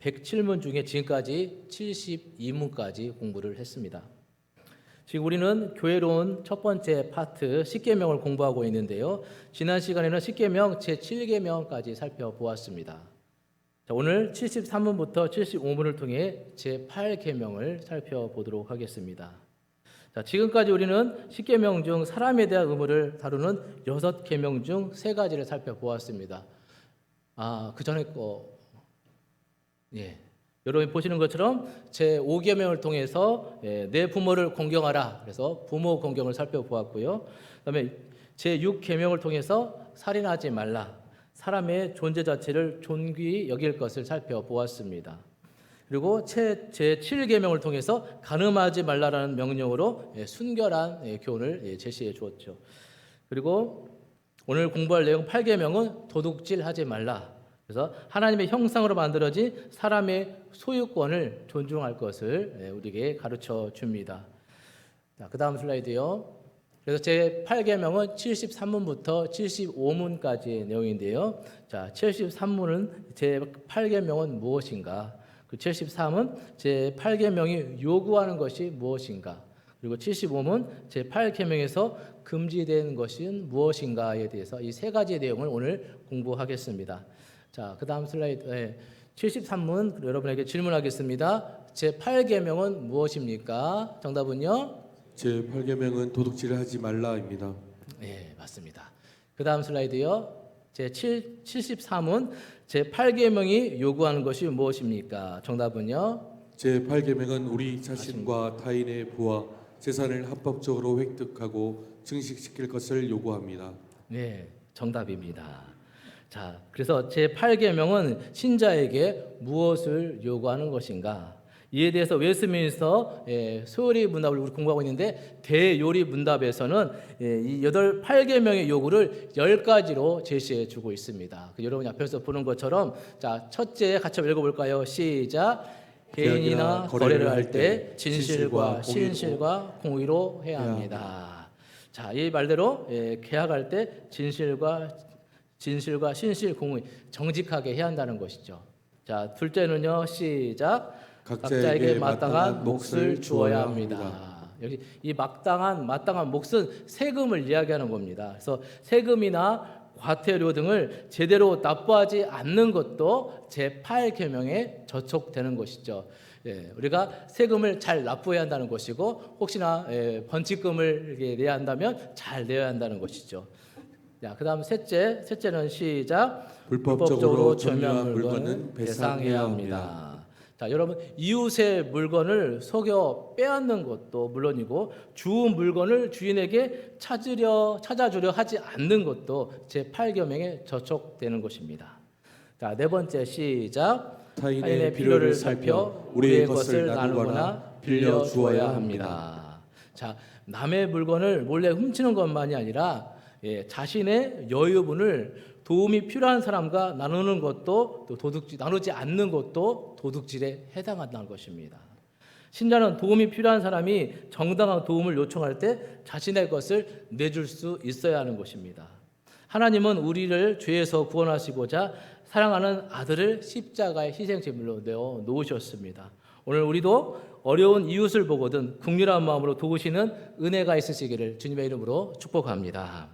107문 중에 지금까지 72문까지 공부를 했습니다. 지금 우리는 교회론 첫 번째 파트 10계명을 공부하고 있는데요. 지난 시간에는 10계명 제7계명까지 살펴보았습니다. 자, 오늘 73문부터 75문을 통해 제8계명을 살펴보도록 하겠습니다. 자, 지금까지 우리는 10계명 중 사람에 대한 의무를 다루는 6계명 중 3가지를 살펴보았습니다. 그 전에 여러분이 보시는 것처럼 제5계명을 통해서 내 부모를 공경하라. 그래서 부모 공경을 살펴보았고요. 그다음에 제6계명을 통해서 살인하지 말라. 사람의 존재 자체를 존귀히 여길 것을 살펴보았습니다. 그리고 제7계명을 통해서 간음하지 말라라는 명령으로 순결한 교훈을 제시해 주었죠. 그리고 오늘 공부할 내용 8계명은 도둑질하지 말라. 그래서 하나님의 형상으로 만들어진 사람의 소유권을 존중할 것을 우리에게 가르쳐 줍니다. 자, 그 다음 슬라이드요. 그래서 제8계명은 73문부터 75문까지의 내용인데요. 자, 73문은 제8계명은 무엇인가? 그 73은 제8계명이 요구하는 것이 무엇인가? 그리고 75문 제8계명에서 금지된 것은 무엇인가에 대해서 이 3가지 내용을 오늘 공부하겠습니다. 자, 그 다음 슬라이드 73문 여러분에게 질문하겠습니다. 제8계명은 무엇입니까? 정답은요? 제8계명은 도둑질을 하지 말라입니다. 네, 맞습니다. 그 다음 슬라이드요. 제73문 제8계명이 요구하는 것이 무엇입니까? 정답은요? 제8계명은 우리 자신과 타인의 부와 재산을 합법적으로 획득하고 증식시킬 것을 요구합니다. 네, 정답입니다. 자, 그래서 제8계명은 신자에게 무엇을 요구하는 것인가? 이에 대해서 웨스트민스터 소요리 문답을 우리 공부하고 있는데 대요리 문답에서는 이 8계명의 요구를 10가지로 제시해 주고 있습니다. 여러분이 앞에서 보는 것처럼 자, 첫째 같이 한번 읽어볼까요? 시작. 개인이나 거래를 할 때 진실과 신실과 공의로 해야 합니다. 자, 이 말대로 계약할 때 진실과 신실, 공의 정직하게 해야 한다는 것이죠. 자, 둘째는요. 시작. 각자에게 마땅한 몫을 주어야 합니다. 여기 이 마땅한 몫은 세금을 이야기하는 겁니다. 그래서 세금이나 과태료 등을 제대로 납부하지 않는 것도 제8계명에 저촉되는 것이죠. 우리가 세금을 잘 납부해야 한다는 것이고 혹시나 번칙금을 내야 한다면 잘 내야 한다는 것이죠. 자, 그다음 셋째는 시작. 불법적으로 점유한 물건은 배상해야 합니다. 자, 여러분 이웃의 물건을 속여 빼앗는 것도 물론이고 주운 물건을 주인에게 찾아주려 하지 않는 것도 제8계명에 저촉되는 것입니다. 자, 네 번째 시작. 타인의 필요를 살펴 우리의 것을 나누거나 빌려 주어야 합니다. 자, 남의 물건을 몰래 훔치는 것만이 아니라 자신의 여유분을 도움이 필요한 사람과 나누는 것도 또 나누지 않는 것도 도둑질에 해당한다는 것입니다. 신자는 도움이 필요한 사람이 정당한 도움을 요청할 때 자신의 것을 내줄 수 있어야 하는 것입니다. 하나님은 우리를 죄에서 구원하시고자 사랑하는 아들을 십자가의 희생제물로 내어 놓으셨습니다. 오늘 우리도 어려운 이웃을 보거든 긍휼한 마음으로 도우시는 은혜가 있으시기를 주님의 이름으로 축복합니다.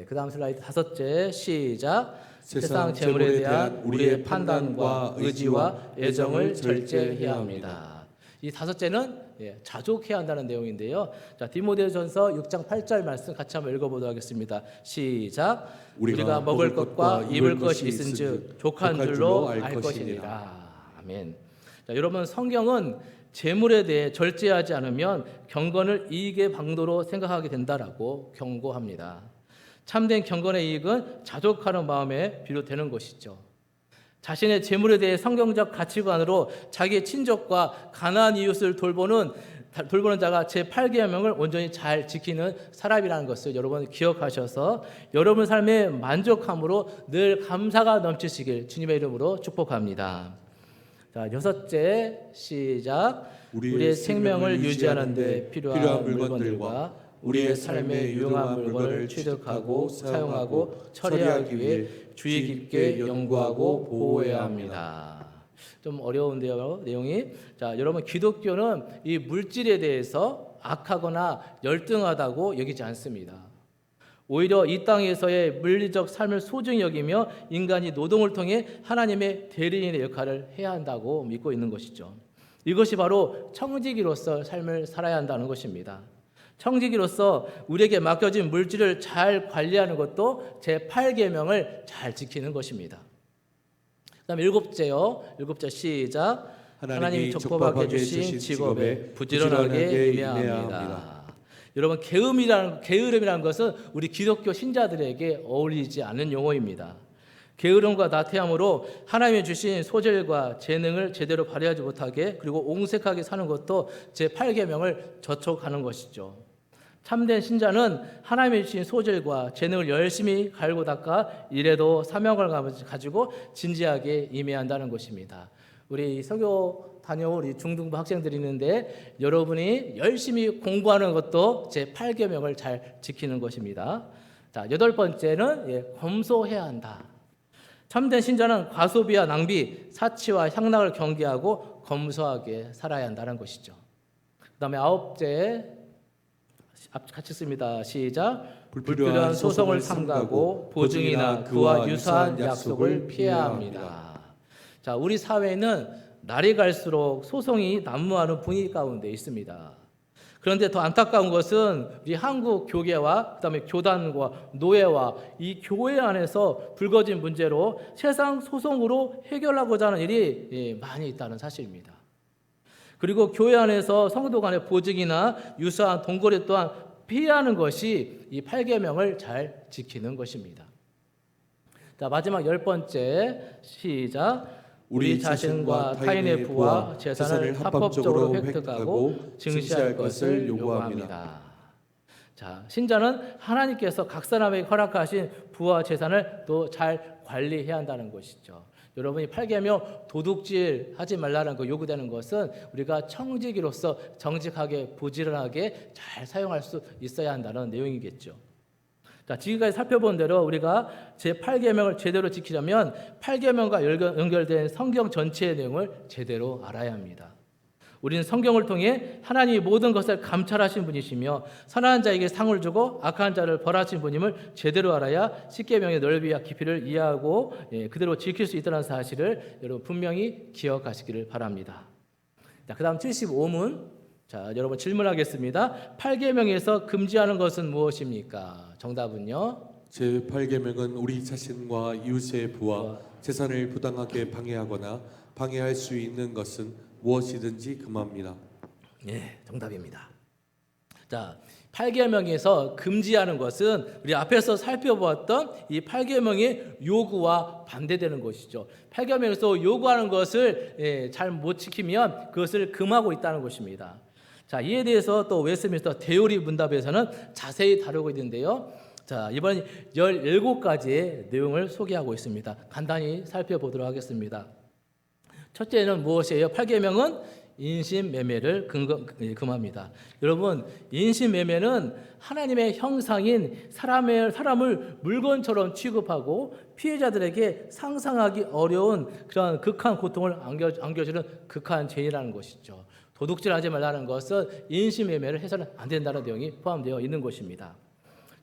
그 다음 슬라이드 5째 시작. 세상 재물에 대한 우리의 판단과 의지와 애정을 절제해야 합니다. 이 5째는 자족해야 한다는 내용인데요. 자, 디모데전서 6장 8절 말씀 같이 한번 읽어보도록 하겠습니다. 시작. 우리가 먹을 것과 입을 것이 있은즉 족한 줄로 알 것이니라. 아멘. 자, 여러분 성경은 재물에 대해 절제하지 않으면 경건을 이익의 방도로 생각하게 된다라고 경고합니다. 참된 경건의 이익은 자족하는 마음에 비롯되는 것이죠. 자신의 재물에 대해 성경적 가치관으로 자기의 친족과 가난한 이웃을 돌보는 자가 제8계명을 온전히 잘 지키는 사람이라는 것을 여러분 기억하셔서 여러분 삶의 만족함으로 늘 감사가 넘치시길 주님의 이름으로 축복합니다. 자, 6째 시작. 우리의 생명을 유지하는 데 필요한 물건들과 우리의 삶에 유용한 물건을 취득하고 사용하고 처리하기 위해 주의 깊게 연구하고 보호해야 합니다. 좀 어려운데요, 내용이. 자, 여러분 기독교는 이 물질에 대해서 악하거나 열등하다고 여기지 않습니다. 오히려 이 땅에서의 물리적 삶을 소중히 여기며 인간이 노동을 통해 하나님의 대리인의 역할을 해야 한다고 믿고 있는 것이죠. 이것이 바로 청지기로서 삶을 살아야 한다는 것입니다. 청지기로서 우리에게 맡겨진 물질을 잘 관리하는 것도 제8계명을 잘 지키는 것입니다. 그다음에 일곱째 시작. 하나님이 적법하게 주신 직업에 부지런하게 임해야 합니다. 여러분 게으름이라는 것은 우리 기독교 신자들에게 어울리지 않는 용어입니다. 게으름과 나태함으로 하나님이 주신 소질과 재능을 제대로 발휘하지 못하게 그리고 옹색하게 사는 것도 제8계명을 저촉하는 것이죠. 참된 신자는 하나님이 주신 소질과 재능을 열심히 갈고 닦아 일에도 사명을 가지고 진지하게 임해야 한다는 것입니다. 우리 설교 다녀올 우리 중등부 학생들이 있는데 여러분이 열심히 공부하는 것도 제8계명을 잘 지키는 것입니다. 자, 8번째는 검소해야 한다. 참된 신자는 과소비와 낭비, 사치와 향락을 경계하고 검소하게 살아야 한다는 것이죠. 그 다음에 9째 같이 씁니다. 시작. 불필요한 소송을 삼가고 보증이나 그와 유사한 약속을 피해야 합니다. 자, 우리 사회는 날이 갈수록 소송이 난무하는 분위기 가운데 있습니다. 그런데 더 안타까운 것은 우리 한국 교계와 그다음에 교단과 노예와 이 교회 안에서 불거진 문제로 세상 소송으로 해결하고자 하는 일이 많이 있다는 사실입니다. 그리고 교회 안에서 성도 간의 보증이나 유사한 돈거래 또한 피하는 것이 이 8계명을 잘 지키는 것입니다. 자, 마지막 10번째 시작. 우리 자신과 타인의 부와 재산을 합법적으로 획득하고 증시할 것을 요구합니다. 자, 신자는 하나님께서 각 사람에게 허락하신 부와 재산을 또 잘 관리해야 한다는 것이죠. 여러분이 8계명 도둑질 하지 말라는 거 요구되는 것은 우리가 청지기로서 정직하게 부지런하게 잘 사용할 수 있어야 한다는 내용이겠죠. 자, 지금까지 살펴본 대로 우리가 제8계명을 제대로 지키려면 8계명과 연결된 성경 전체의 내용을 제대로 알아야 합니다. 우리는 성경을 통해 하나님이 모든 것을 감찰하신 분이시며 선한 자에게 상을 주고 악한 자를 벌하신 분임을 제대로 알아야 10계명의 넓이와 깊이를 이해하고 그대로 지킬 수 있다는 사실을 여러분 분명히 기억하시기를 바랍니다. 자, 그다음 75문. 자, 여러분 질문하겠습니다. 8계명에서 금지하는 것은 무엇입니까? 정답은요? 제8계명은 우리 자신과 이웃의 부와 재산을 부당하게 방해하거나 방해할 수 있는 것은 무엇이든지 금합니다. 네, 정답입니다. 자, 8계명에서 금지하는 것은 우리 앞에서 살펴보았던 이 8계명의 요구와 반대되는 것이죠. 8계명에서 요구하는 것을 잘 못 지키면 그것을 금하고 있다는 것입니다. 자, 이에 대해서 또 웨스트민스터 대요리 문답에서는 자세히 다루고 있는데요. 자, 이번 17가지의 내용을 소개하고 있습니다. 간단히 살펴보도록 하겠습니다. 첫째는 무엇이에요? 8계명은 인신매매를 금합니다. 여러분, 인신매매는 하나님의 형상인 사람을 물건처럼 취급하고 피해자들에게 상상하기 어려운 그런 극한 고통을 안겨주는 극한 죄라는 것이죠. 도둑질하지 말라는 것은 인신매매를 해서는 안 된다는 내용이 포함되어 있는 것입니다.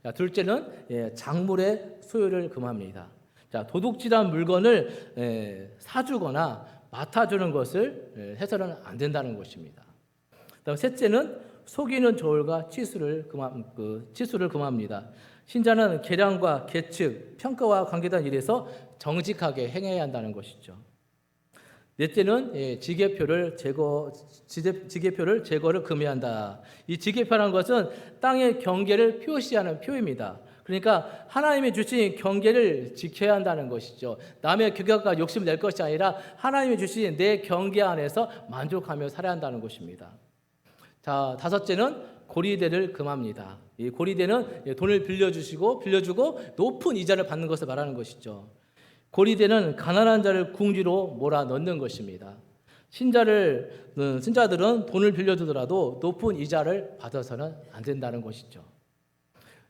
자, 둘째는 작물의 소유를 금합니다. 자, 도둑질한 물건을 사주거나 맡아주는 것을 해서는 안 된다는 것입니다. 그다음 셋째는 속이는 조울과 치수를 금합니다. 신자는 계량과 계측, 평가와 관계된 일에서 정직하게 행해야 한다는 것이죠. 넷째는 지게표를 제거를 금해야 한다. 이 지게표라는 것은 땅의 경계를 표시하는 표입니다. 그러니까 하나님이 주신 경계를 지켜야 한다는 것이죠. 남의 규격과 욕심을 낼 것이 아니라 하나님이 주신 내 경계 안에서 만족하며 살아야 한다는 것입니다. 자, 다섯째는 고리대를 금합니다. 이 고리대는 돈을 빌려주고 높은 이자를 받는 것을 말하는 것이죠. 고리대는 가난한 자를 궁지로 몰아넣는 것입니다. 신자들은 돈을 빌려주더라도 높은 이자를 받아서는 안 된다는 것이죠.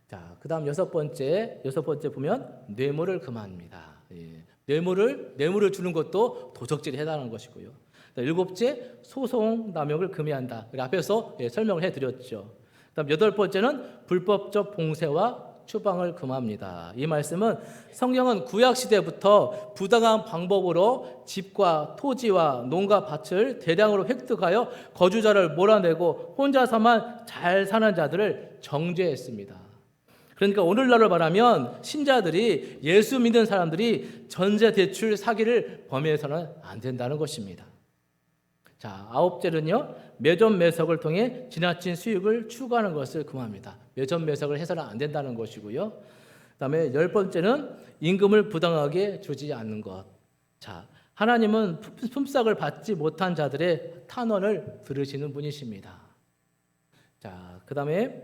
자, 그다음 여섯 번째 보면 뇌물을 금합니다. 뇌물을 주는 것도 도적질에 해당하는 것이고요. 일곱째, 소송 남용을 금해한다. 앞에서 설명을 해드렸죠. 그다음 여덟 번째는 불법적 봉쇄와 추방을 금합니다. 이 말씀은 성경은 구약 시대부터 부당한 방법으로 집과 토지와 농가 밭을 대량으로 획득하여 거주자를 몰아내고 혼자서만 잘 사는 자들을 정죄했습니다. 그러니까 오늘날로 말하면 신자들이, 예수 믿는 사람들이 전세 대출 사기를 범해서는 안 된다는 것입니다. 자, 아홉째는요, 매점 매석을 통해 지나친 수익을 추구하는 것을 금합니다. 매점 매석을 해서는 안 된다는 것이고요. 그다음에 열 번째는 임금을 부당하게 주지 않는 것. 자, 하나님은 품삯을 받지 못한 자들의 탄원을 들으시는 분이십니다. 자, 그다음에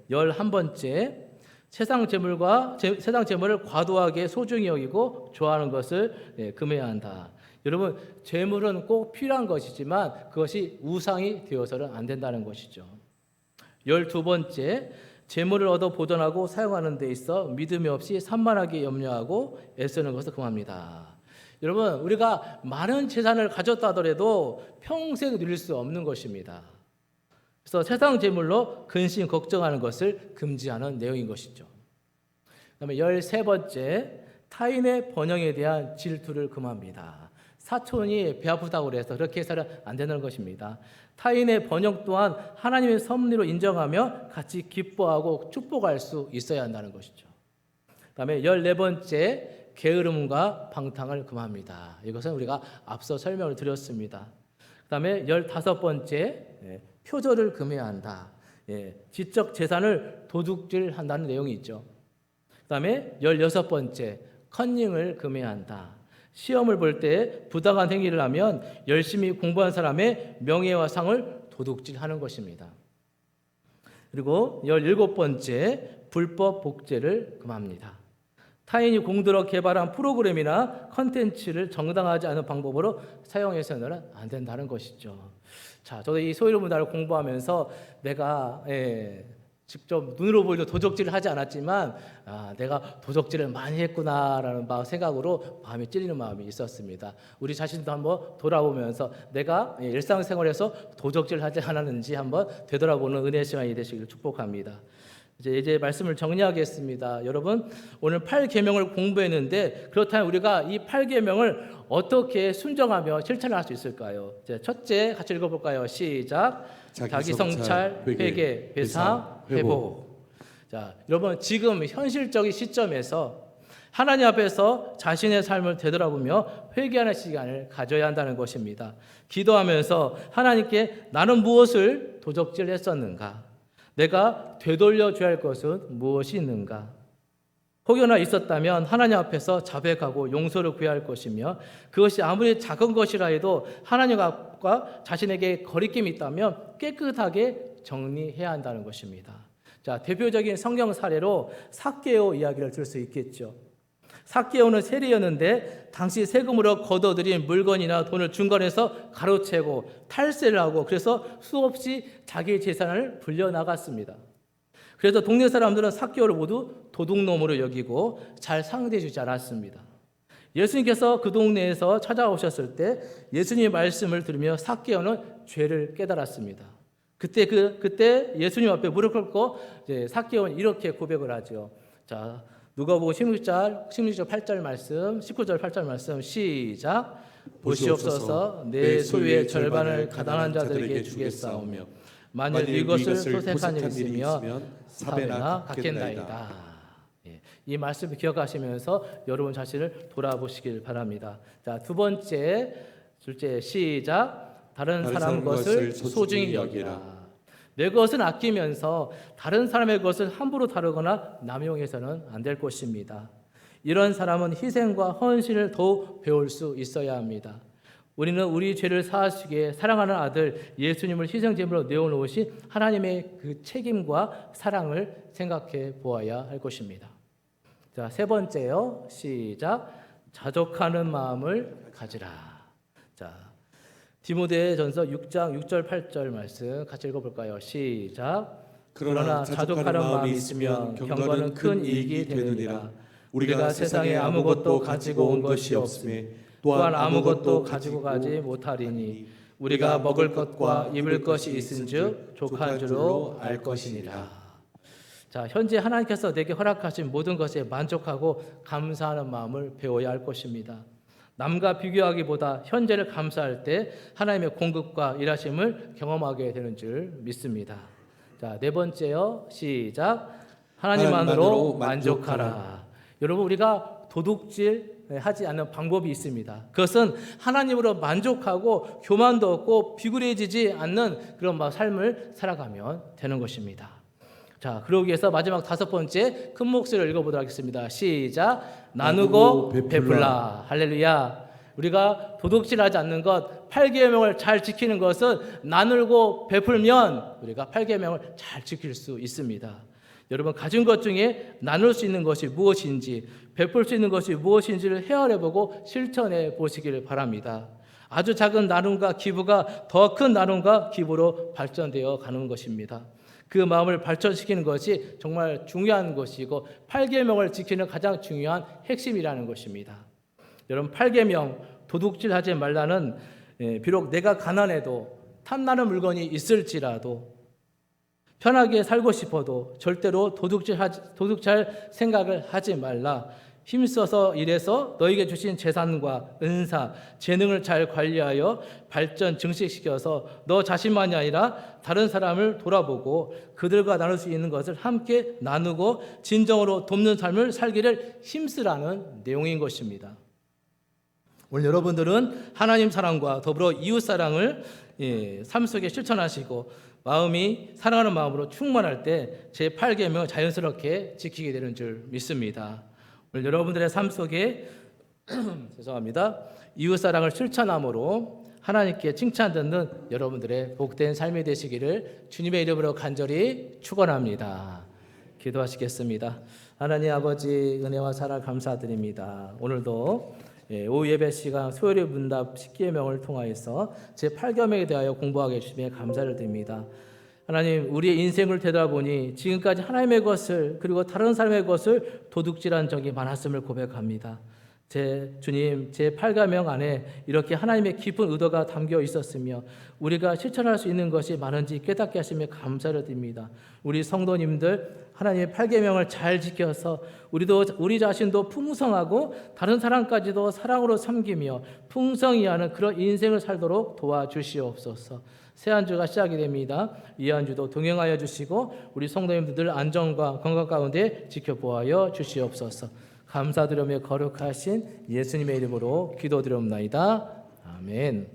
11번째, 세상 재물을 과도하게 소중히 여기고 좋아하는 것을 금해야 한다. 여러분, 재물은 꼭 필요한 것이지만 그것이 우상이 되어서는 안 된다는 것이죠. 12번째, 재물을 얻어 보존하고 사용하는 데 있어 믿음이 없이 산만하게 염려하고 애쓰는 것을 금합니다. 여러분, 우리가 많은 재산을 가졌다 하더라도 평생 누릴 수 없는 것입니다. 그래서 세상 재물로 근심 걱정하는 것을 금지하는 내용인 것이죠. 그다음에 13번째, 타인의 번영에 대한 질투를 금합니다. 사촌이 배 아프다고 그래서 그렇게 해서는 안 되는 것입니다. 타인의 번영 또한 하나님의 섭리로 인정하며 같이 기뻐하고 축복할 수 있어야 한다는 것이죠. 그다음에 14번째, 게으름과 방탕을 금합니다. 이것은 우리가 앞서 설명을 드렸습니다. 그다음에 15번째, 표절을 금해야 한다. 지적 재산을 도둑질한다는 내용이 있죠. 그다음에 16번째, 컨닝을 금해야 한다. 시험을 볼 때 부당한 행위를 하면 열심히 공부한 사람의 명예와 상을 도둑질하는 것입니다. 그리고 17번째, 불법 복제를 금합니다. 타인이 공들여 개발한 프로그램이나 컨텐츠를 정당하지 않은 방법으로 사용해서는 안 된다는 것이죠. 자, 저도 이 소유를 문화를 공부하면서 내가 직접 눈으로 보이도 도적질을 하지 않았지만 내가 도적질을 많이 했구나라는 생각으로 마음이 찔리는 마음이 있었습니다. 우리 자신도 한번 돌아보면서 내가 일상생활에서 도적질을 하지 않았는지 한번 되돌아보는 은혜의 시간이 되시기를 축복합니다. 이제 말씀을 정리하겠습니다. 여러분, 오늘 8계명을 공부했는데 그렇다면 우리가 이 8계명을 어떻게 순종하며 실천할 수 있을까요? 첫째, 같이 읽어볼까요? 시작. 자기 성찰, 회개, 배상, 회복. 자, 여러분, 지금 현실적인 시점에서 하나님 앞에서 자신의 삶을 되돌아보며 회개하는 시간을 가져야 한다는 것입니다. 기도하면서 하나님께 나는 무엇을 도적질했었는가? 내가 되돌려 줘야 할 것은 무엇이 있는가? 혹여나 있었다면 하나님 앞에서 자백하고 용서를 구해야 할 것이며, 그것이 아무리 작은 것이라 해도 하나님과 자신에게 거리낌이 있다면 깨끗하게 정리해야 한다는 것입니다. 자, 대표적인 성경 사례로 삭개오 이야기를 들 수 있겠죠. 삭개오는 세리였는데 당시 세금으로 거둬들인 물건이나 돈을 중간에서 가로채고 탈세를 하고, 그래서 수없이 자기 재산을 불려나갔습니다. 그래서 동네 사람들은 삭개오를 모두 도둑놈으로 여기고 잘 상대해 주지 않았습니다. 예수님께서 그 동네에서 찾아오셨을 때 예수님의 말씀을 들으며 삭개오는 죄를 깨달았습니다. 그때 예수님 앞에 무릎 꿇고 삭개오는 이렇게 고백을 하죠. 자, 누가복음 16절 8절 말씀, 19절 8절 말씀 시작. 보시옵소서, 내 소유의 절반을 가난한 자들에게 주겠사오며 만일 이것을 소색한 일이 있으면 사배나 갚겠나이다. 이 말씀을 기억하시면서 여러분 자신을 돌아보시길 바랍니다. 자, 둘째 시작. 다른 사람 것을 소중히 여기라. 내 것은 아끼면서 다른 사람의 것을 함부로 다루거나 남용해서는 안 될 것입니다. 이런 사람은 희생과 헌신을 더욱 배울 수 있어야 합니다. 우리는 우리 죄를 사하시기에 사랑하는 아들 예수님을 희생제물로 내어놓으신 하나님의 그 책임과 사랑을 생각해 보아야 할 것입니다. 자, 세 번째요. 시작. 자족하는 마음을 가지라. 자, 디모데전서 6장 6절 8절 말씀 같이 읽어볼까요? 시작. 그러나 자족하는 마음이 있으면 경건은 큰 이익이 되느니라. 우리가 세상에 아무것도 가지고 온 것이 없음에 또한 아무것도 가지고 가지 못하리니 우리가 먹을 것과 입을 것이 있은즉 족한 줄로 알 것이니라. 자, 현재 하나님께서 내게 허락하신 모든 것에 만족하고 감사하는 마음을 배워야 할 것입니다. 남과 비교하기보다 현재를 감사할 때 하나님의 공급과 일하심을 경험하게 되는 줄 믿습니다. 자, 네 번째요. 시작. 하나님만으로 만족하라. 여러분, 우리가 도둑질 하지 않는 방법이 있습니다. 그것은 하나님으로 만족하고 교만도 없고 비굴해지지 않는 그런 삶을 살아가면 되는 것입니다. 자, 그러기 위해서 마지막 다섯 번째 큰 목소리를 읽어보도록 하겠습니다. 시작. 나누고 베풀라. 할렐루야. 우리가 도둑질하지 않는 것, 8계명을 잘 지키는 것은 나누고 베풀면 우리가 8계명을 잘 지킬 수 있습니다. 여러분, 가진 것 중에 나눌 수 있는 것이 무엇인지, 베풀 수 있는 것이 무엇인지를 헤아려보고 실천해 보시기를 바랍니다. 아주 작은 나눔과 기부가 더 큰 나눔과 기부로 발전되어 가는 것입니다. 그 마음을 발전시키는 것이 정말 중요한 것이고 8계명을 지키는 가장 중요한 핵심이라는 것입니다. 여러분, 8계명 도둑질하지 말라는 비록 내가 가난해도 탐나는 물건이 있을지라도 편하게 살고 싶어도 절대로 도둑질 생각을 하지 말라. 힘써서 일해서 너에게 주신 재산과 은사, 재능을 잘 관리하여 발전 증식시켜서 너 자신만이 아니라 다른 사람을 돌아보고 그들과 나눌 수 있는 것을 함께 나누고 진정으로 돕는 삶을 살기를 힘쓰라는 내용인 것입니다. 오늘 여러분들은 하나님 사랑과 더불어 이웃 사랑을 삶 속에 실천하시고 마음이 사랑하는 마음으로 충만할 때 제8계명을 자연스럽게 지키게 되는 줄 믿습니다. 오늘 여러분들의 삶 속에 죄송합니다. 이웃 사랑을 실천함으로 하나님께 칭찬 듣는 여러분들의 복된 삶이 되시기를 주님의 이름으로 간절히 축원합니다. 기도하시겠습니다. 하나님 아버지, 은혜와 사랑 감사드립니다. 오늘도 오후 예배 시간 소요리 문답 10계명을 통하여서 제8계명에 대하여 공부하게 해주시며 감사를 드립니다. 하나님, 우리의 인생을 되돌아보니 지금까지 하나님의 것을 그리고 다른 사람의 것을 도둑질한 적이 많았음을 고백합니다. 주님, 제8계명 안에 이렇게 하나님의 깊은 의도가 담겨 있었으며 우리가 실천할 수 있는 것이 많은지 깨닫게 하시며 감사를 드립니다. 우리 성도님들 하나님의 8계명을 잘 지켜서 우리 자신도 풍성하고 다른 사람까지도 사랑으로 섬기며 풍성히 하는 그런 인생을 살도록 도와주시옵소서. 새 한 주가 시작이 됩니다. 이 한 주도 동행하여 주시고 우리 성도님들 안전과 건강 가운데 지켜보아여 주시옵소서. 감사드리며 거룩하신 예수님의 이름으로 기도드리옵나이다. 아멘.